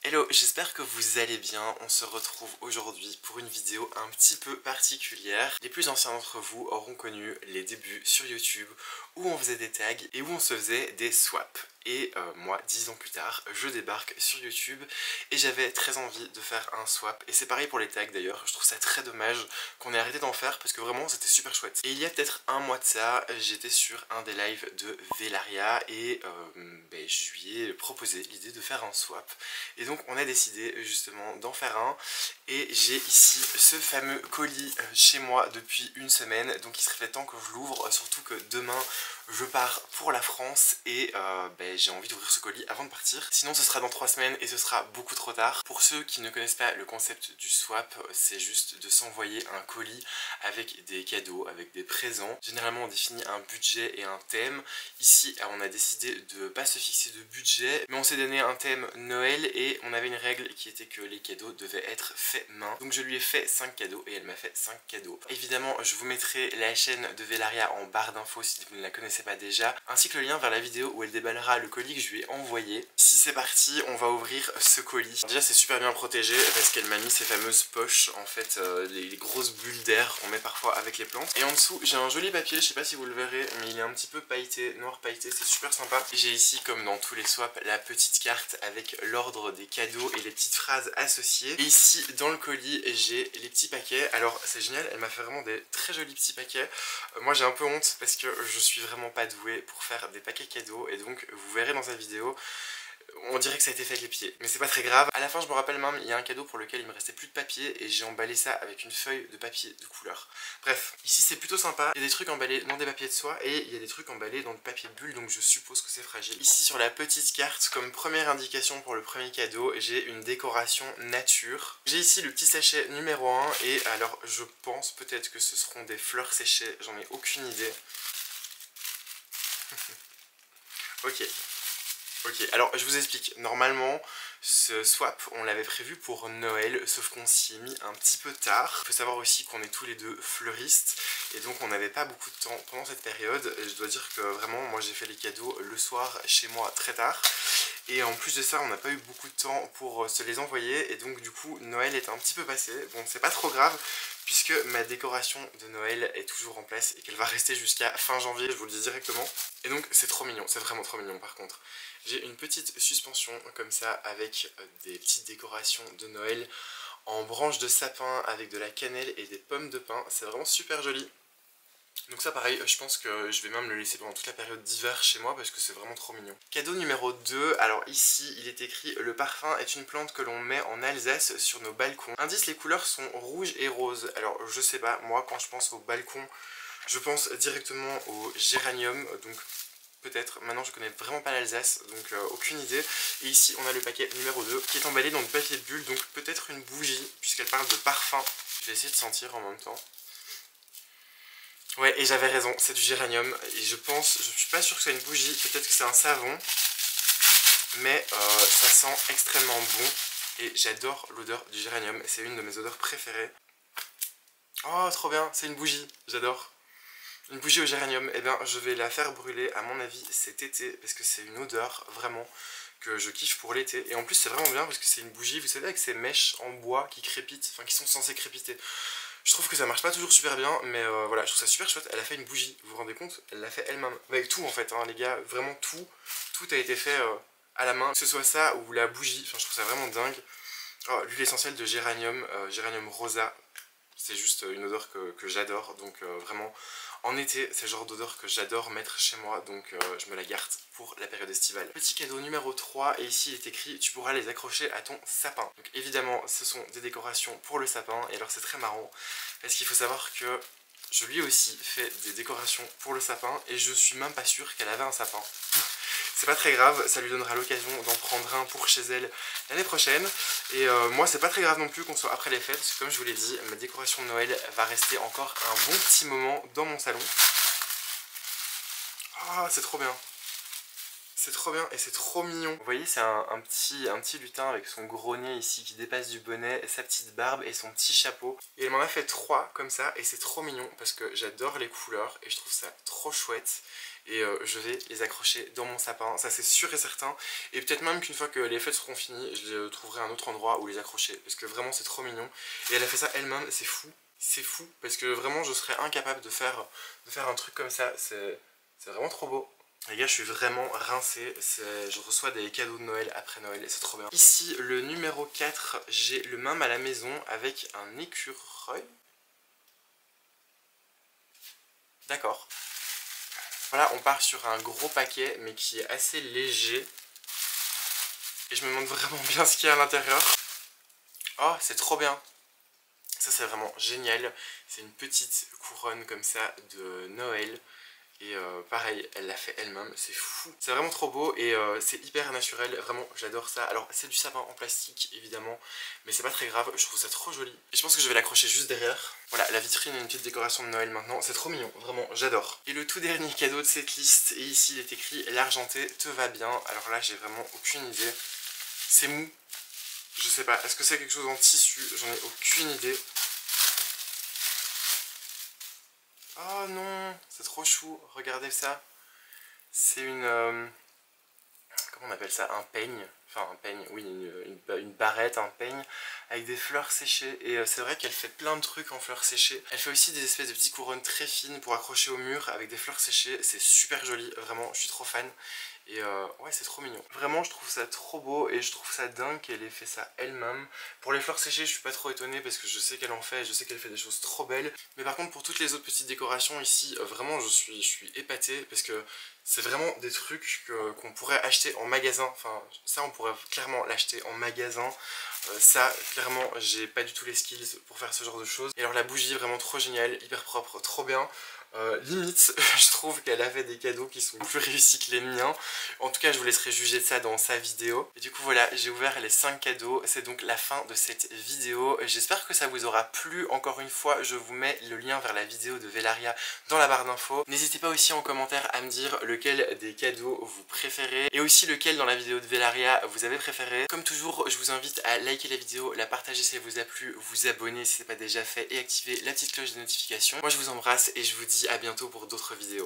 Hello, j'espère que vous allez bien. On se retrouve aujourd'hui pour une vidéo un petit peu particulière. Les plus anciens d'entre vous auront connu les débuts sur YouTube où on faisait des tags et où on se faisait des swaps. Et moi, 10 ans plus tard, je débarque sur YouTube et j'avais très envie de faire un swap. Et c'est pareil pour les tags d'ailleurs, je trouve ça très dommage qu'on ait arrêté d'en faire parce que vraiment c'était super chouette. Et il y a peut-être un mois de ça, j'étais sur un des lives de Velaria et je lui ai proposé l'idée de faire un swap. Et donc on a décidé justement d'en faire un. Et j'ai ici ce fameux colis chez moi depuis une semaine. Donc il serait fait temps que je l'ouvre, surtout que demain je pars pour la France et j'ai envie d'ouvrir ce colis avant de partir. Sinon ce sera dans 3 semaines et ce sera beaucoup trop tard. Pour ceux qui ne connaissent pas le concept du swap, c'est juste de s'envoyer un colis avec des cadeaux, avec des présents. Généralement on définit un budget et un thème. Ici on a décidé de ne pas se fixer de budget, mais on s'est donné un thème Noël et on avait une règle qui était que les cadeaux devaient être faits main. Donc je lui ai fait 5 cadeaux et elle m'a fait 5 cadeaux. Évidemment je vous mettrai la chaîne de Velaria en barre d'infos si vous ne la connaissez pas déjà, ainsi que le lien vers la vidéo où elle déballera le colis que je lui ai envoyé. Si c'est parti, on va ouvrir ce colis. Déjà c'est super bien protégé parce qu'elle m'a mis ces fameuses poches, en fait les grosses bulles d'air qu'on met parfois avec les plantes. Et en dessous j'ai un joli papier, je sais pas si vous le verrez, mais il est un petit peu pailleté, noir pailleté, c'est super sympa. J'ai ici, comme dans tous les swaps, la petite carte avec l'ordre des cadeaux et les petites phrases associées. Et ici dans le colis j'ai les petits paquets. Alors c'est génial, elle m'a fait vraiment des très jolis petits paquets. Moi j'ai un peu honte parce que je suis vraiment pas douée pour faire des paquets cadeaux, et donc vous verrez dans cette vidéo, on dirait que ça a été fait avec les pieds, mais c'est pas très grave. À la fin je me rappelle même, il y a un cadeau pour lequel il me restait plus de papier et j'ai emballé ça avec une feuille de papier de couleur. Bref, ici c'est plutôt sympa, il y a des trucs emballés dans des papiers de soie et il y a des trucs emballés dans le papier de bulle, donc je suppose que c'est fragile. Ici sur la petite carte, comme première indication pour le premier cadeau, j'ai une décoration nature. J'ai ici le petit sachet numéro 1 et alors je pense peut-être que ce seront des fleurs séchées, j'en ai aucune idée. Ok, alors je vous explique. Normalement, ce swap, on l'avait prévu pour Noël, sauf qu'on s'y est mis un petit peu tard. Il faut savoir aussi qu'on est tous les deux fleuristes, et donc on n'avait pas beaucoup de temps pendant cette période. Je dois dire que vraiment, moi j'ai fait les cadeaux le soir chez moi très tard. Et en plus de ça, on n'a pas eu beaucoup de temps pour se les envoyer, et donc du coup, Noël est un petit peu passé. Bon, c'est pas trop grave, puisque ma décoration de Noël est toujours en place et qu'elle va rester jusqu'à fin janvier, je vous le dis directement. Et donc c'est trop mignon, c'est vraiment trop mignon par contre. J'ai une petite suspension comme ça avec des petites décorations de Noël en branches de sapin avec de la cannelle et des pommes de pin. C'est vraiment super joli. Donc ça pareil, je pense que je vais même le laisser pendant toute la période d'hiver chez moi parce que c'est vraiment trop mignon. Cadeau numéro 2, alors ici il est écrit « Le parfum est une plante que l'on met en Alsace sur nos balcons ». Indice, les couleurs sont rouge et rose. Alors je sais pas, moi quand je pense au balcon, je pense directement au géranium, donc peut-être, maintenant je connais vraiment pas l'Alsace, donc aucune idée. Et ici on a le paquet numéro 2 qui est emballé dans le papier de bulle, donc peut-être une bougie puisqu'elle parle de parfum. Je vais essayer de sentir en même temps. Ouais, et j'avais raison, c'est du géranium, et je suis pas sûr que c'est une bougie, peut-être que c'est un savon, mais ça sent extrêmement bon, et j'adore l'odeur du géranium, c'est une de mes odeurs préférées. Oh, trop bien, c'est une bougie, j'adore. Une bougie au géranium, eh bien je vais la faire brûler à mon avis cet été, parce que c'est une odeur vraiment que je kiffe pour l'été, et en plus c'est vraiment bien parce que c'est une bougie, vous savez, avec ces mèches en bois qui crépitent, enfin qui sont censées crépiter. Je trouve que ça marche pas toujours super bien, mais voilà, je trouve ça super chouette. Elle a fait une bougie, vous vous rendez compte? Elle l'a fait elle-même. Avec tout en fait, hein, les gars, vraiment tout. Tout a été fait à la main. Que ce soit ça ou la bougie, enfin je trouve ça vraiment dingue. Oh, l'huile essentielle de géranium, géranium rosa. C'est juste une odeur que j'adore, donc vraiment en été c'est le genre d'odeur que j'adore mettre chez moi, donc je me la garde pour la période estivale. Petit cadeau numéro 3, et ici il est écrit « Tu pourras les accrocher à ton sapin ». Donc évidemment ce sont des décorations pour le sapin, et alors c'est très marrant parce qu'il faut savoir que je lui ai aussi fait des décorations pour le sapin et je suis même pas sûr qu'elle avait un sapin. C'est pas très grave, ça lui donnera l'occasion d'en prendre un pour chez elle l'année prochaine. Et moi c'est pas très grave non plus qu'on soit après les fêtes, parce que comme je vous l'ai dit, ma décoration de Noël va rester encore un bon petit moment dans mon salon. Ah, c'est trop bien. C'est trop bien et c'est trop mignon. Vous voyez, c'est un petit lutin avec son gros nez ici qui dépasse du bonnet, sa petite barbe et son petit chapeau. Et elle m'en a fait 3 comme ça et c'est trop mignon parce que j'adore les couleurs et je trouve ça trop chouette. et je vais les accrocher dans mon sapin, ça c'est sûr et certain. Et peut-être même qu'une fois que les fêtes seront finies, je trouverai un autre endroit où les accrocher, parce que vraiment c'est trop mignon. Et elle a fait ça elle-même, c'est fou. C'est fou, parce que vraiment je serais incapable de faire un truc comme ça, c'est vraiment trop beau. Les gars, je suis vraiment rincé, je reçois des cadeaux de Noël après Noël et c'est trop bien. Ici, le numéro 4, j'ai le même à la maison avec un écureuil. D'accord. Voilà, on part sur un gros paquet, mais qui est assez léger. Et je me demande vraiment bien ce qu'il y a à l'intérieur. Oh, c'est trop bien. Ça, c'est vraiment génial. C'est une petite couronne comme ça de Noël. Et pareil, elle l'a fait elle-même, c'est fou. C'est vraiment trop beau et c'est hyper naturel, vraiment j'adore ça. Alors c'est du sapin en plastique évidemment, mais c'est pas très grave, je trouve ça trop joli. Et je pense que je vais l'accrocher juste derrière. Voilà, la vitrine est une petite décoration de Noël maintenant, c'est trop mignon, vraiment j'adore. Et le tout dernier cadeau de cette liste, et ici il est écrit « L'argenté te va bien ». Alors là j'ai vraiment aucune idée. C'est mou, je sais pas, est-ce que c'est quelque chose en tissu? J'en ai aucune idée. Oh non, c'est trop chou, regardez ça. C'est une... comment on appelle ça? Un peigne. Enfin un peigne, oui, une barrette, un peigne, avec des fleurs séchées. Et c'est vrai qu'elle fait plein de trucs en fleurs séchées. Elle fait aussi des espèces de petites couronnes très fines pour accrocher au mur avec des fleurs séchées. C'est super joli, vraiment, je suis trop fan. Et ouais, c'est trop mignon. Vraiment, je trouve ça trop beau et je trouve ça dingue qu'elle ait fait ça elle-même. Pour les fleurs séchées, je suis pas trop étonné parce que je sais qu'elle en fait, je sais qu'elle fait des choses trop belles. Mais par contre, pour toutes les autres petites décorations ici, vraiment, je suis épaté parce que c'est vraiment des trucs qu'on pourrait acheter en magasin. Enfin, ça, on pourrait clairement l'acheter en magasin. Ça, clairement, j'ai pas du tout les skills pour faire ce genre de choses. Et alors, la bougie, vraiment trop géniale, hyper propre, trop bien. Limite, je trouve qu'elle avait des cadeaux qui sont plus réussis que les miens. En tout cas, je vous laisserai juger de ça dans sa vidéo. Et du coup, voilà, j'ai ouvert les 5 cadeaux. C'est donc la fin de cette vidéo. J'espère que ça vous aura plu. Encore une fois, je vous mets le lien vers la vidéo de Velaria dans la barre d'infos. N'hésitez pas aussi en commentaire à me dire lequel des cadeaux vous préférez. Et aussi lequel dans la vidéo de Velaria vous avez préféré. Comme toujours, je vous invite à liker la vidéo, la partager si elle vous a plu, vous abonner si ce n'est pas déjà fait et activer la petite cloche de notification. Moi, je vous embrasse et je vous dis à bientôt pour d'autres vidéos.